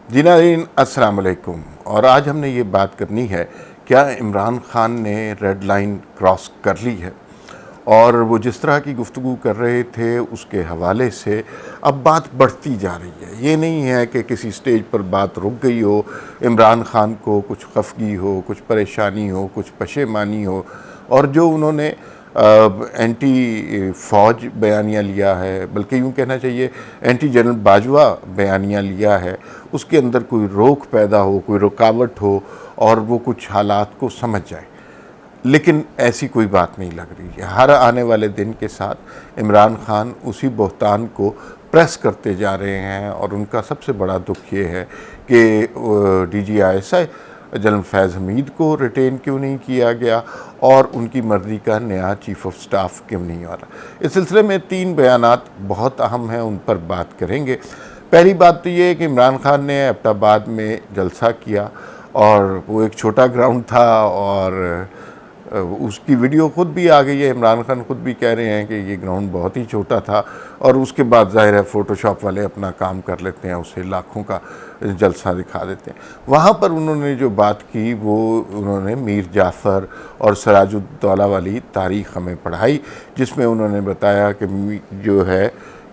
जी नाज़रीन अस्सलाम वालेकुम। और आज हमने ये बात करनी है, क्या इमरान खान ने रेड लाइन क्रॉस कर ली है। और वो जिस तरह की गुफ्तगू कर रहे थे उसके हवाले से अब बात बढ़ती जा रही है। ये नहीं है कि किसी स्टेज पर बात रुक गई हो, इमरान खान को कुछ खफगी हो, कुछ परेशानी हो, कुछ पशेमानी हो, और जो उन्होंने एंटी फ़ौज बयानिया लिया है, बल्कि यूँ कहना चाहिए एंटी जनरल बाजवा बयानिया लिया है, उसके अंदर कोई रोक पैदा हो, कोई रुकावट हो और वो कुछ हालात को समझ जाए। लेकिन ऐसी कोई बात नहीं लग रही है। हर आने वाले दिन के साथ इमरान खान उसी बहतान को प्रेस करते जा रहे हैं और उनका सबसे बड़ा दुख ये है कि DGISI जनरल फैज़ हमीद को रिटेन क्यों नहीं किया गया और उनकी मर्ज़ी का नया चीफ़ ऑफ स्टाफ क्यों नहीं आ रहा। इस सिलसिले में 3 बयानात बहुत अहम हैं, उन पर बात करेंगे। पहली बात तो ये है कि इमरान खान ने एबटाबाद में जलसा किया और वो एक छोटा ग्राउंड था और उसकी वीडियो ख़ुद भी आ गई है। इमरान खान ख़ुद भी कह रहे हैं कि ये ग्राउंड बहुत ही छोटा था और उसके बाद ज़ाहिर है फ़ोटोशॉप वाले अपना काम कर लेते हैं, उसे लाखों का जलसा दिखा देते हैं। वहाँ पर उन्होंने जो बात की वो उन्होंने मीर जाफ़र और सिराजुद्दौला वाली तारीख़ हमें पढ़ाई, जिसमें उन्होंने बताया कि जो है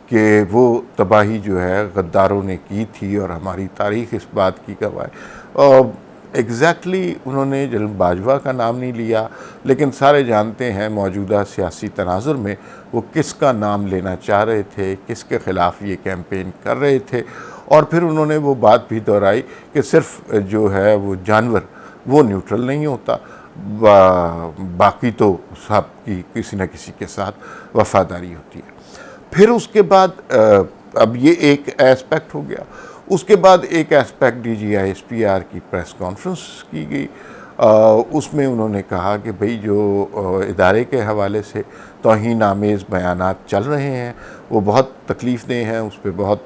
कि वो तबाही जो है गद्दारों ने की थी और हमारी तारीख़ इस बात की गवाह है। एग्जैक्टली उन्होंने जनरल बाजवा का नाम नहीं लिया, लेकिन सारे जानते हैं मौजूदा सियासी तनाज़ुर में वो किसका नाम लेना चाह रहे थे, किसके ख़िलाफ़ ये कैंपेन कर रहे थे। और फिर उन्होंने वो बात भी दोहराई कि सिर्फ़ जो है वो जानवर वो न्यूट्रल नहीं होता, बाकी तो सब की किसी न किसी के साथ वफ़ादारी होती है। फिर उसके बाद अब ये एक एस्पेक्ट हो गया। उसके बाद एक एस्पेक्ट DGISPR की प्रेस कॉन्फ्रेंस की गई। उसमें उन्होंने कहा कि भाई जो इदारे के हवाले से तौहीन आमेज़ बयानात चल रहे हैं वो बहुत तकलीफ़देह हैं, उस पर बहुत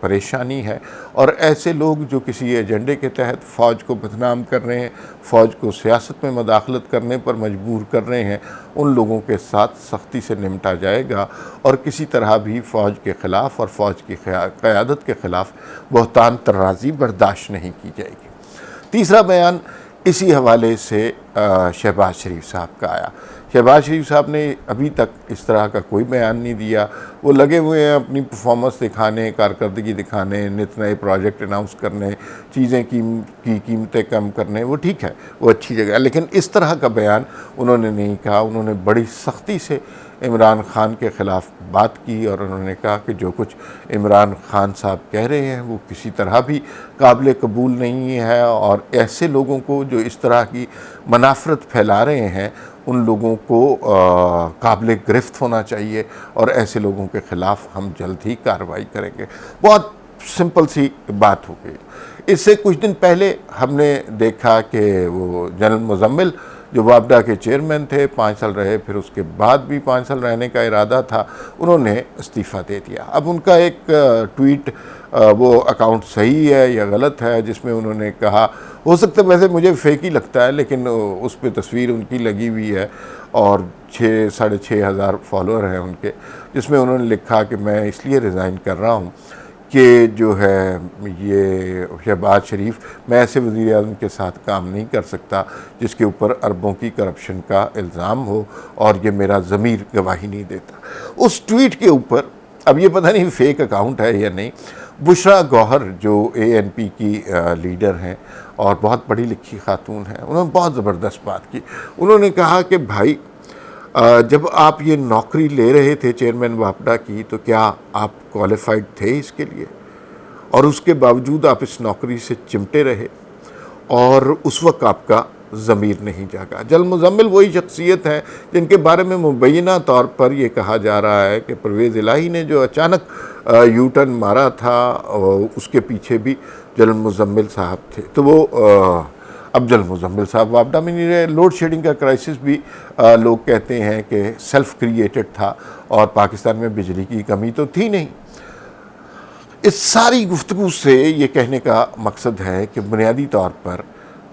परेशानी है और ऐसे लोग जो किसी एजेंडे के तहत फ़ौज को बदनाम कर रहे हैं, फ़ौज को सियासत में मदाखलत करने पर मजबूर कर रहे हैं, उन लोगों के साथ सख्ती से निपटा जाएगा और किसी तरह भी फ़ौज के ख़िलाफ़ और फ़ौज की क़यादत के ख़िलाफ़ बहतान तर्राज़ी बर्दाश्त नहीं की जाएगी। तीसरा बयान इसी हवाले से शहबाज शरीफ साहब का आया। शहबाज शरीफ साहब ने अभी तक इस तरह का कोई बयान नहीं दिया। वो लगे हुए हैं अपनी परफॉर्मेंस दिखाने, कारकर्दगी दिखाने, नित नए प्रोजेक्ट अनाउंस करने, चीज़ें की कीमतें कम करने। वो ठीक है, वो अच्छी जगह है, लेकिन इस तरह का बयान उन्होंने नहीं कहा। उन्होंने बड़ी सख्ती से इमरान खान के ख़िलाफ़ बात की और उन्होंने कहा कि जो कुछ इमरान खान साहब कह रहे हैं वो किसी तरह भी काबिल कबूल नहीं है और ऐसे लोगों को जो इस तरह की मनाफ़रत फैला रहे हैं उन लोगों को काबिल गिरफ्त होना चाहिए और ऐसे लोगों के ख़िलाफ़ हम जल्द ही कार्रवाई करेंगे। बहुत सिंपल सी बात हो गई। इससे कुछ दिन पहले हमने देखा कि वो जनरल मुज़म्मिल जो वापडा के चेयरमैन थे, 5 साल रहे, फिर उसके बाद भी 5 साल रहने का इरादा था, उन्होंने इस्तीफ़ा दे दिया। अब उनका एक ट्वीट, वो अकाउंट सही है या गलत है, जिसमें उन्होंने कहा, हो सकता है वैसे मुझे फेक ही लगता है, लेकिन उस पर तस्वीर उनकी लगी हुई है और 6-6.5 हज़ार फॉलोअर हैं उनके, जिसमें उन्होंने लिखा कि मैं इसलिए रिज़ाइन कर रहा हूँ कि जो है ये शहबाज शरीफ, मैं ऐसे वज़ीर आज़म के साथ काम नहीं कर सकता जिसके ऊपर अरबों की करप्शन का इल्ज़ाम हो और ये मेरा ज़मीर गवाही नहीं देता। उस ट्वीट के ऊपर, अब ये पता नहीं फेक अकाउंट है या नहीं, बुशरा गौहर जो ANP की लीडर हैं और बहुत पढ़ी लिखी खातून हैं, उन्होंने बहुत ज़बरदस्त बात की। उन्होंने कहा कि भाई जब आप ये नौकरी ले रहे थे चेयरमैन वापडा की, तो क्या आप क्वालिफाइड थे इसके लिए? और उसके बावजूद आप इस नौकरी से चिमटे रहे और उस वक्त आपका ज़मीर नहीं जागा। जनरल मुज़म्मिल वही शख्सियत हैं जिनके बारे में मुबैना तौर पर यह कहा जा रहा है कि परवेज़ इलाही ने जो अचानक यू टर्न मारा था उसके पीछे भी जनरल मुज़म्मिल साहब थे। तो वो अब जनरल मुज़म्मिल साहब वापडा में नहीं रहे। लोड शेडिंग का क्राइसिस भी लोग कहते हैं कि सेल्फ़ क्रिएटेड था और पाकिस्तान में बिजली की कमी तो थी नहीं। इस सारी गुफ्तगू से ये कहने का मकसद है कि बुनियादी तौर पर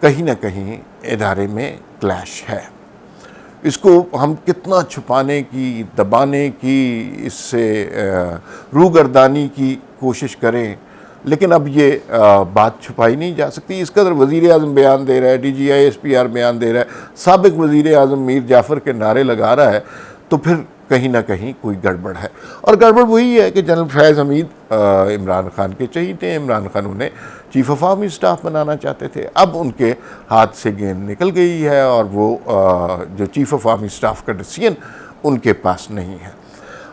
कहीं ना कहीं इदारे में क्लैश है। इसको हम कितना छुपाने की, दबाने की, इससे रूगर्दानी की कोशिश करें, लेकिन अब ये बात छुपाई नहीं जा सकती। इस कदर वज़ीर आज़म बयान दे रहा है, DGI SPR बयान दे रहा है, साबिक़ वज़ीर आज़म मीर जाफ़र के नारे लगा रहा है, तो फिर कहीं ना कहीं कोई गड़बड़ है। और गड़बड़ वही है कि जनरल फैज़ हमीद इमरान खान के चहीते हैं। इमरान खान उन्हें चीफ़ ऑफ आर्मी स्टाफ बनाना चाहते थे। अब उनके हाथ से गेंद निकल गई है और वो जो चीफ़ ऑफ आर्मी स्टाफ का डिसीजन उनके पास नहीं है,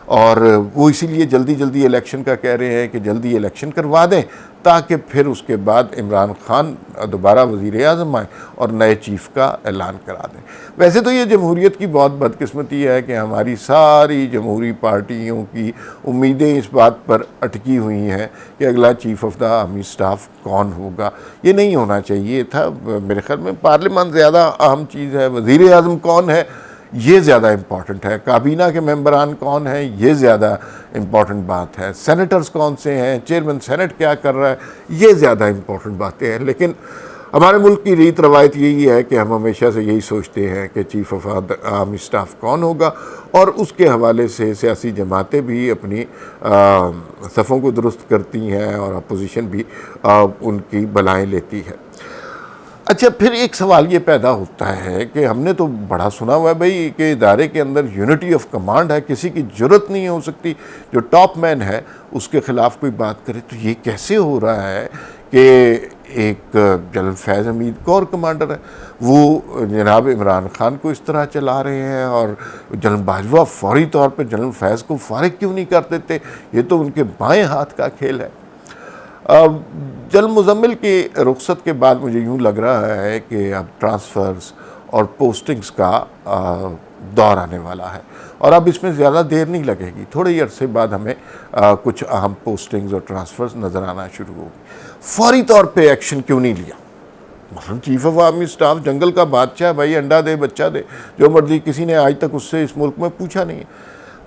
और वो इसीलिए जल्दी जल्दी इलेक्शन का कह रहे हैं कि जल्दी इलेक्शन करवा दें ताकि फिर उसके बाद इमरान खान दोबारा वज़ीर आज़म आए और नए चीफ़ का ऐलान करा दें। वैसे तो ये जमहूरियत की बहुत बदकिस्मती है कि हमारी सारी जमहूरी पार्टियों की उम्मीदें इस बात पर अटकी हुई हैं कि अगला chief of the army staff कौन होगा। ये नहीं होना चाहिए था। मेरे ख्याल में पार्लियामान ज़्यादा अहम चीज़ है, वज़ीर आज़म कौन है ये ज़्यादा इम्पॉर्टेंट है, काबीना के मेंबरान कौन हैं ये ज़्यादा इम्पॉर्टेंट बात है, सेनेटर्स कौन से हैं, चेयरमैन सेनेट क्या कर रहा है, ये ज़्यादा इम्पॉर्टेंट बातें हैं। लेकिन हमारे मुल्क की रीत रवायत यही है कि हम हमेशा से यही सोचते हैं कि चीफ़ ऑफ आर्मी स्टाफ कौन होगा, और उसके हवाले से सियासी जमातें भी अपनी सफ़ों को दुरुस्त करती हैं और अपोजिशन भी उनकी भलाएँ लेती है। अच्छा, फिर एक सवाल ये पैदा होता है कि हमने तो बड़ा सुना हुआ है भाई कि इदारे के अंदर यूनिटी ऑफ कमांड है, किसी की ज़रूरत नहीं हो सकती जो टॉप मैन है उसके ख़िलाफ़ कोई बात करे। तो ये कैसे हो रहा है कि एक जनरल फैज़ हमीद कोर कमांडर है, वो जनाब इमरान खान को इस तरह चला रहे हैं, और जनरल बाजवा फौरी तौर पर जनरल फैज़ को फारिग क्यों नहीं कर देते? ये तो उनके बाएँ हाथ का खेल है। जनरल मुज़म्मिल की रुखसत के बाद मुझे यूँ लग रहा है कि अब ट्रांसफ़र्स और पोस्टिंग्स का दौर आने वाला है, और अब इसमें ज़्यादा देर नहीं लगेगी। थोड़े ही अरसे बाद हमें कुछ अहम पोस्टिंग्स और ट्रांसफ़र्स नज़र आना शुरू होगी। फौरी तौर पे एक्शन क्यों नहीं लिया? मतलब चीफ़ ऑफ आर्मी स्टाफ जंगल का बादशाह, भाई अंडा दे बच्चा दे, जो मर्जी, किसी ने आज तक उससे इस मुल्क में पूछा नहीं है।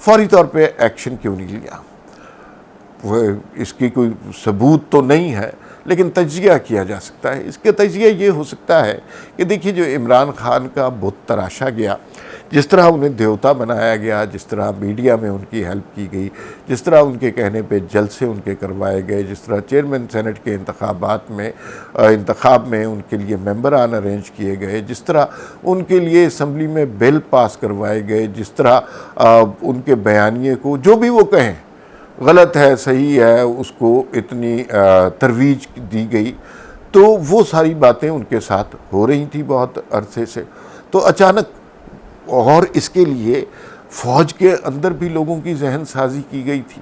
फौरी तौर पे एक्शन क्यों नहीं लिया? इसकी कोई सबूत तो नहीं है, लेकिन तजिया किया जा सकता है। इसके तजिया ये हो सकता है कि देखिए, जो इमरान खान का बुत तराशा गया, जिस तरह उन्हें देवता बनाया गया, जिस तरह मीडिया में उनकी हेल्प की गई, जिस तरह उनके कहने पे जलसे उनके करवाए गए, जिस तरह चेयरमैन सेनेट के इंतखाब में उनके लिए मेंबरान अरेंज किए गए, जिस तरह उनके लिए असम्बली में बिल पास करवाए गए, जिस तरह उनके बयानिए को जो भी वो कहें गलत है सही है उसको इतनी तरवीज दी गई, तो वो सारी बातें उनके साथ हो रही थी बहुत अरसे से। तो अचानक, और इसके लिए फ़ौज के अंदर भी लोगों की जहन साजी की गई थी।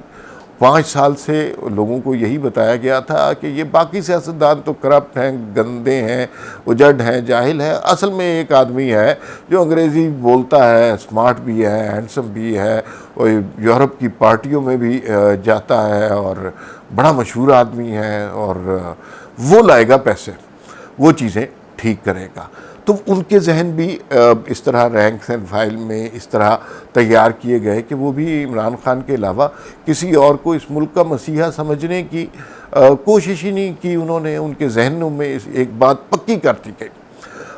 5 साल से लोगों को यही बताया गया था कि ये बाकी सियासतदान तो करप्ट हैं, गंदे हैं, उजड़ हैं, जाहिल हैं। असल में एक आदमी है जो अंग्रेज़ी बोलता है, स्मार्ट भी है, हैंडसम भी है, और यूरोप की पार्टियों में भी जाता है, और बड़ा मशहूर आदमी है, और वो लाएगा पैसे, वो चीज़ें ठीक करेगा। तो उनके जहन भी इस तरह रैंक एंड फाइल में इस तरह तैयार किए गए कि वो भी इमरान खान के अलावा किसी और को इस मुल्क का मसीहा समझने की कोशिश ही नहीं की उन्होंने। उनके जहनों में एक बात पक्की कर दी गई।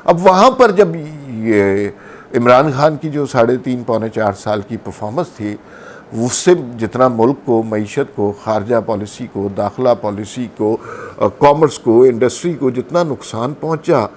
अब वहाँ पर जब ये इमरान खान की जो 3.5 पौने 4 साल की परफॉर्मेंस थी, उससे जितना मुल्क को, मईशत को, खारजा पॉलिसी को, दाखिला पॉलिसी को, कॉमर्स को, इंडस्ट्री को जितना नुकसान पहुँचा,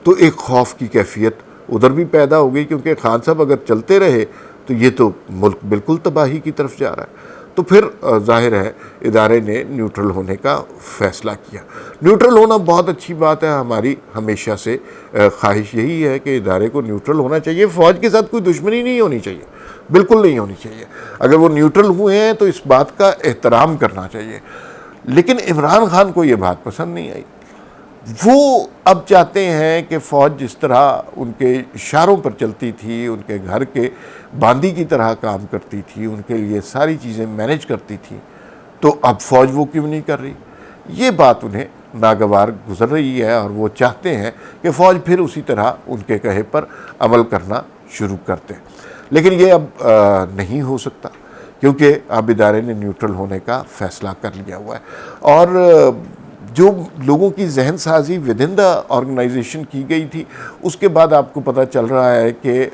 तो एक खौफ की कैफियत उधर भी पैदा हो गई, क्योंकि खान साहब अगर चलते रहे तो ये तो मुल्क बिल्कुल तबाही की तरफ जा रहा है। तो फिर जाहिर है इदारे ने न्यूट्रल होने का फ़ैसला किया। न्यूट्रल होना बहुत अच्छी बात है, हमारी हमेशा से ख्वाहिश यही है कि इदारे को न्यूट्रल होना चाहिए। फ़ौज के साथ कोई दुश्मनी नहीं होनी चाहिए, बिल्कुल नहीं होनी चाहिए। अगर वो न्यूट्रल हुए हैं तो इस बात का एहतराम करना चाहिए। लेकिन इमरान खान को ये बात पसंद नहीं आई। वो अब चाहते हैं कि फ़ौज जिस तरह उनके इशारों पर चलती थी, उनके घर के बांदी की तरह काम करती थी, उनके लिए सारी चीज़ें मैनेज करती थी, तो अब फ़ौज वो क्यों नहीं कर रही? ये बात उन्हें नागवार गुजर रही है, और वो चाहते हैं कि फ़ौज फिर उसी तरह उनके कहे पर अमल करना शुरू कर दे। लेकिन ये अब नहीं हो सकता, क्योंकि अब इदारे ने न्यूट्रल होने का फ़ैसला कर लिया हुआ है। और जो लोगों की जहन साजी विद इन द ऑर्गेनाइजेशन की गई थी, उसके बाद आपको पता चल रहा है कि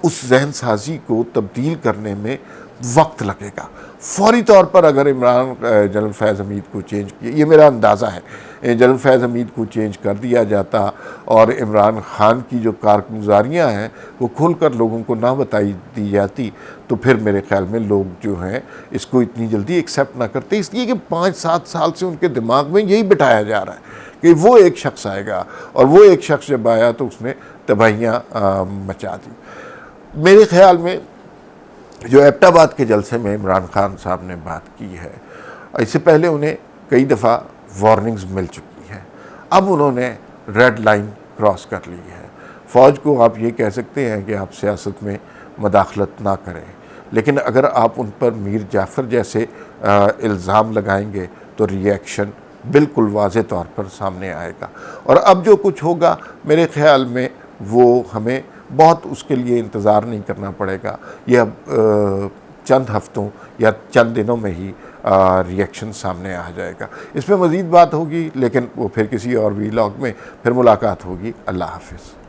उस जहन साजी को तब्दील करने में वक्त लगेगा। फौरी तौर पर अगर इमरान जनरल फैज़ हमीद को चेंज किया, ये मेरा अंदाज़ा है, जनरल फैज़ हमीद को चेंज कर दिया जाता और इमरान खान की जो कारगुजारियाँ हैं वो खुल कर लोगों को ना बताई दी जाती, तो फिर मेरे ख़्याल में लोग जो हैं इसको इतनी जल्दी एक्सेप्ट ना करते, इसलिए कि 5-7 साल से उनके दिमाग में यही बिठाया जा रहा है कि वो एक शख्स आएगा, और वो एक शख्स जब आया तो उसने तबाहियाँ मचा दी। मेरे ख़्याल में जो एबटाबाद के जलसे में इमरान खान साहब ने बात की है, इससे पहले उन्हें कई दफ़ा वार्निंग्स मिल चुकी हैं, अब उन्होंने रेड लाइन क्रॉस कर ली है। फ़ौज को आप ये कह सकते हैं कि आप सियासत में मदाखलत ना करें, लेकिन अगर आप उन पर मीर जाफ़र जैसे इल्ज़ाम लगाएंगे तो रिएक्शन बिल्कुल वाज़े तौर पर सामने आएगा। और अब जो कुछ होगा मेरे ख़्याल में वो हमें बहुत उसके लिए इंतज़ार नहीं करना पड़ेगा, ये अब चंद हफ्तों या चंद दिनों में ही रिएक्शन सामने आ जाएगा। इसमें मज़ीद बात होगी, लेकिन वो फिर किसी और वीलॉग में फिर मुलाकात होगी। अल्लाह हाफ़िज़।